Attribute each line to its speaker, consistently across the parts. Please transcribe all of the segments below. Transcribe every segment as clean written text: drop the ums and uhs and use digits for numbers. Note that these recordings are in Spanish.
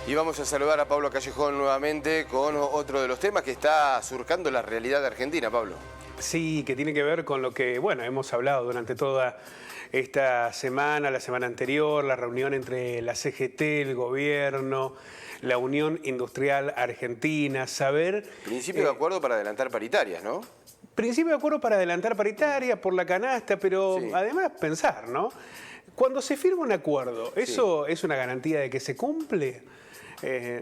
Speaker 1: Y vamos a saludar a Pablo Callejón nuevamente con otro de los temas que está surcando la realidad de Argentina, Pablo.
Speaker 2: Sí, que tiene que ver con lo que, bueno, hemos hablado durante toda esta semana, la semana anterior, la reunión entre la CGT, el gobierno, la Unión Industrial Argentina, saber...
Speaker 1: Principio de acuerdo para adelantar paritarias, ¿no?
Speaker 2: Principio de acuerdo para adelantar paritarias por la canasta, pero sí, además pensar, ¿no? Cuando se firma un acuerdo, ¿eso es una garantía de que se cumple?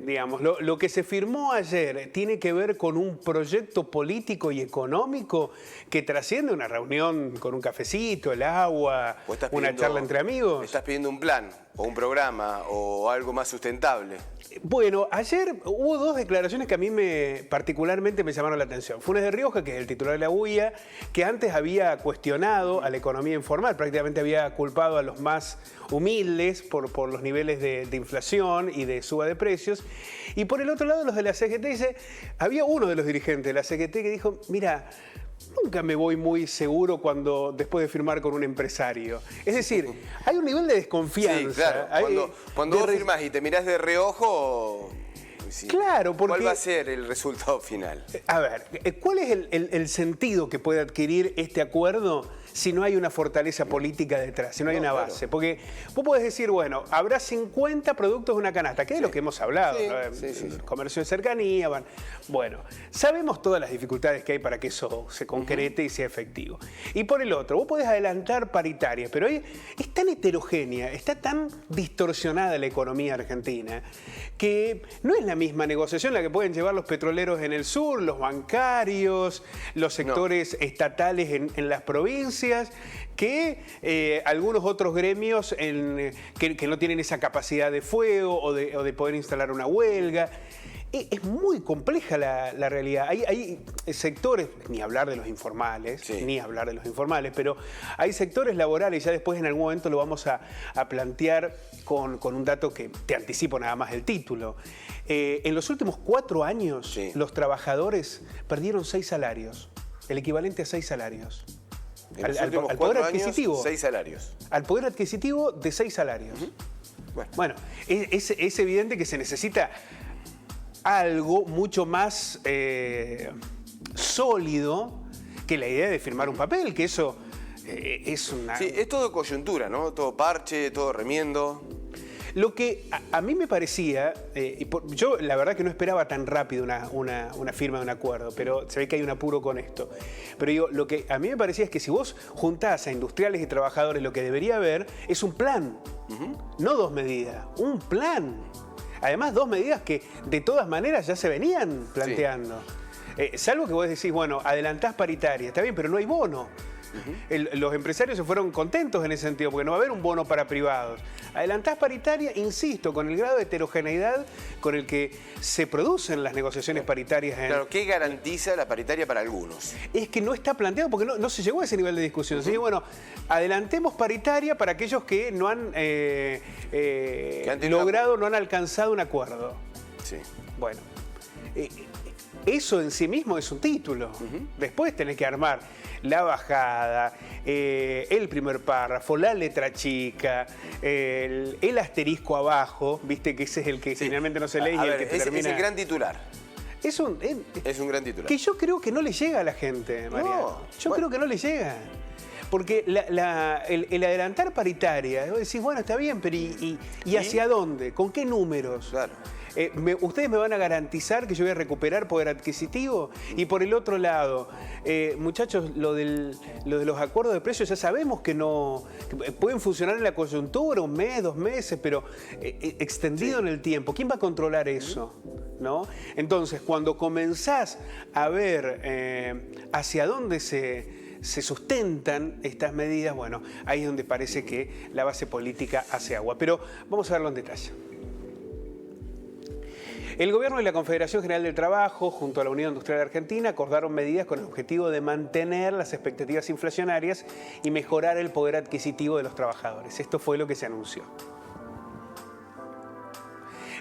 Speaker 2: Digamos, lo que se firmó ayer tiene que ver con un proyecto político y económico que trasciende una reunión con un cafecito, el agua, una charla entre amigos.
Speaker 1: ¿Estás pidiendo un plan o un programa o algo más sustentable?
Speaker 2: Bueno, ayer hubo dos declaraciones que a mí particularmente me llamaron la atención. Funes de Rioja, que es el titular de la UIA, que antes había cuestionado a la economía informal, prácticamente había culpado a los más humildes por los niveles de inflación y de suba de precios. Y por el otro lado, los de la CGT, dice, había uno de los dirigentes de la CGT que dijo, mira, nunca me voy muy seguro después de firmar con un empresario. Es decir, hay un nivel de desconfianza.
Speaker 1: Sí, claro. Cuando vos firmás y te mirás de reojo, sí.
Speaker 2: Claro, porque...
Speaker 1: ¿Cuál va a ser el resultado final?
Speaker 2: A ver, ¿cuál es el sentido que puede adquirir este acuerdo si no hay una fortaleza política detrás, si no hay una base? Claro. Porque vos podés decir, bueno, habrá 50 productos de una canasta, que es de lo que hemos hablado, ¿no? Comercio de cercanía, bueno, sabemos todas las dificultades que hay para que eso se concrete y sea efectivo. Y por el otro, vos podés adelantar paritarias, pero hoy es tan heterogénea, está tan distorsionada la economía argentina, que no es la misma negociación la que pueden llevar los petroleros en el sur, los bancarios, los sectores estatales en las provincias, que algunos otros gremios que no tienen esa capacidad de fuego o de poder instalar una huelga. Es muy compleja la realidad. Hay sectores, ni hablar de los informales, pero hay sectores laborales, ya después en algún momento lo vamos a plantear con un dato que te anticipo nada más el título. En los últimos 4 años, los trabajadores perdieron 6 salarios, el equivalente a 6 salarios.
Speaker 1: Al poder adquisitivo. 6 salarios.
Speaker 2: Al poder adquisitivo de 6 salarios. Bueno, es evidente que se necesita algo mucho más sólido que la idea de firmar un papel, que eso es una...
Speaker 1: Sí, es todo coyuntura, ¿no? Todo parche, todo remiendo.
Speaker 2: Lo que a mí me parecía, yo la verdad que no esperaba tan rápido una firma de un acuerdo, pero se ve que hay un apuro con esto. Pero digo, lo que a mí me parecía es que si vos juntás a industriales y trabajadores, lo que debería haber es un plan, no 2 medidas, un plan. Además, 2 medidas que de todas maneras ya se venían planteando. Salvo que vos decís, bueno, adelantás paritaria, está bien, pero no hay bono. Los empresarios se fueron contentos en ese sentido, porque no va a haber un bono para privados. Adelantás paritaria, insisto, con el grado de heterogeneidad con el que se producen las negociaciones paritarias.
Speaker 1: Claro, ¿qué garantiza la paritaria para algunos?
Speaker 2: Es que no está planteado, porque no se llegó a ese nivel de discusión. Así que, bueno, adelantemos paritaria para aquellos que no han logrado, no han alcanzado un acuerdo.
Speaker 1: Sí.
Speaker 2: Bueno, eso en sí mismo es un título. Después tenés que armar la bajada, el primer párrafo, la letra chica, el asterisco abajo, viste que ese es el que generalmente no se lee y el que termina...
Speaker 1: Es el gran titular.
Speaker 2: Es un
Speaker 1: gran titular.
Speaker 2: Que yo creo que no le llega a la gente, Mariano. Yo creo que no le llega. Porque el adelantar paritaria, vos decís, bueno, está bien, pero ¿y hacia dónde? ¿Con qué números?
Speaker 1: Claro.
Speaker 2: ¿Ustedes me van a garantizar que yo voy a recuperar poder adquisitivo? Y por el otro lado, muchachos, lo de los acuerdos de precios ya sabemos que pueden funcionar en la coyuntura, 1 mes, 2 meses, pero extendido en el tiempo. ¿Quién va a controlar eso? ¿No? Entonces, cuando comenzás a ver hacia dónde se sustentan estas medidas, bueno, ahí es donde parece que la base política hace agua. Pero vamos a verlo en detalle. El Gobierno y la Confederación General del Trabajo, junto a la Unión Industrial Argentina, acordaron medidas con el objetivo de mantener las expectativas inflacionarias y mejorar el poder adquisitivo de los trabajadores. Esto fue lo que se anunció.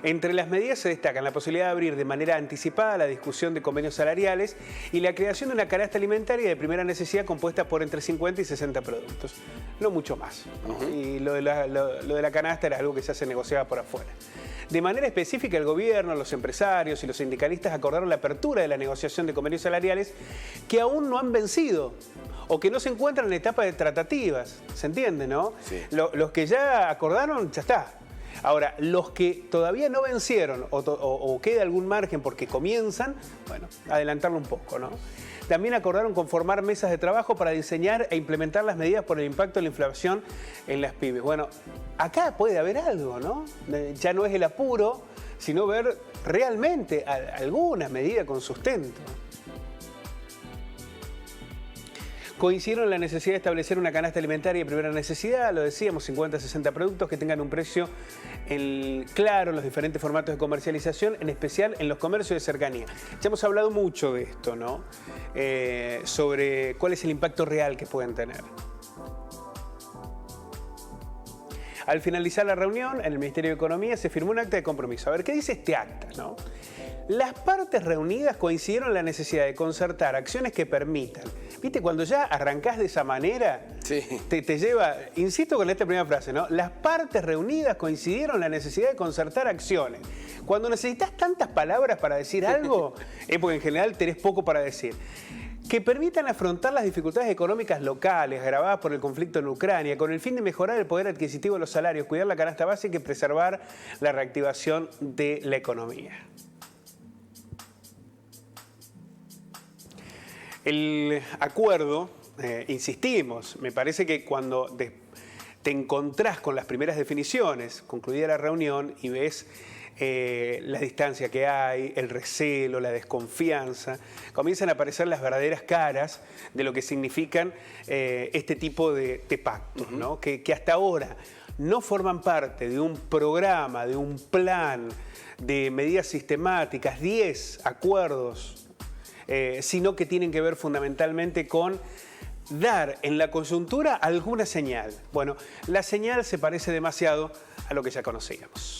Speaker 2: Entre las medidas se destacan la posibilidad de abrir de manera anticipada la discusión de convenios salariales y la creación de una canasta alimentaria de primera necesidad compuesta por entre 50 y 60 productos. No mucho más, ¿no? Y lo de la canasta era algo que ya se negociaba por afuera. De manera específica, el gobierno, los empresarios y los sindicalistas acordaron la apertura de la negociación de convenios salariales que aún no han vencido o que no se encuentran en etapa de tratativas. ¿Se entiende, no?
Speaker 1: Sí.
Speaker 2: Los que ya acordaron, ya está. Ahora, los que todavía no vencieron o queda algún margen porque comienzan, bueno, adelantarlo un poco, ¿no? También acordaron conformar mesas de trabajo para diseñar e implementar las medidas por el impacto de la inflación en las pymes. Bueno, acá puede haber algo, ¿no? Ya no es el apuro, sino ver realmente alguna medida con sustento. Coincidieron en la necesidad de establecer una canasta alimentaria de primera necesidad, lo decíamos, 50 a 60 productos que tengan un precio claro en los diferentes formatos de comercialización, en especial en los comercios de cercanía. Ya hemos hablado mucho de esto, ¿no? Sobre cuál es el impacto real que pueden tener. Al finalizar la reunión, en el Ministerio de Economía se firmó un acta de compromiso. A ver, ¿qué dice este acta, no? Las partes reunidas coincidieron en la necesidad de concertar acciones que permitan. ¿Viste? Cuando ya arrancás de esa manera,
Speaker 1: sí,
Speaker 2: te lleva, insisto con esta primera frase, ¿no? Las partes reunidas coincidieron en la necesidad de concertar acciones. Cuando necesitas tantas palabras para decir algo, es porque en general tenés poco para decir. Que permitan afrontar las dificultades económicas locales agravadas por el conflicto en Ucrania, con el fin de mejorar el poder adquisitivo de los salarios, cuidar la canasta básica y preservar la reactivación de la economía. El acuerdo, insistimos, me parece que cuando te encontrás con las primeras definiciones, concluida la reunión y ves la distancia que hay, el recelo, la desconfianza, comienzan a aparecer las verdaderas caras de lo que significan este tipo de pactos, ¿no? Que hasta ahora no forman parte de un programa, de un plan, de medidas sistemáticas, 10 acuerdos, sino que tienen que ver fundamentalmente con dar en la coyuntura alguna señal. Bueno, la señal se parece demasiado a lo que ya conocíamos.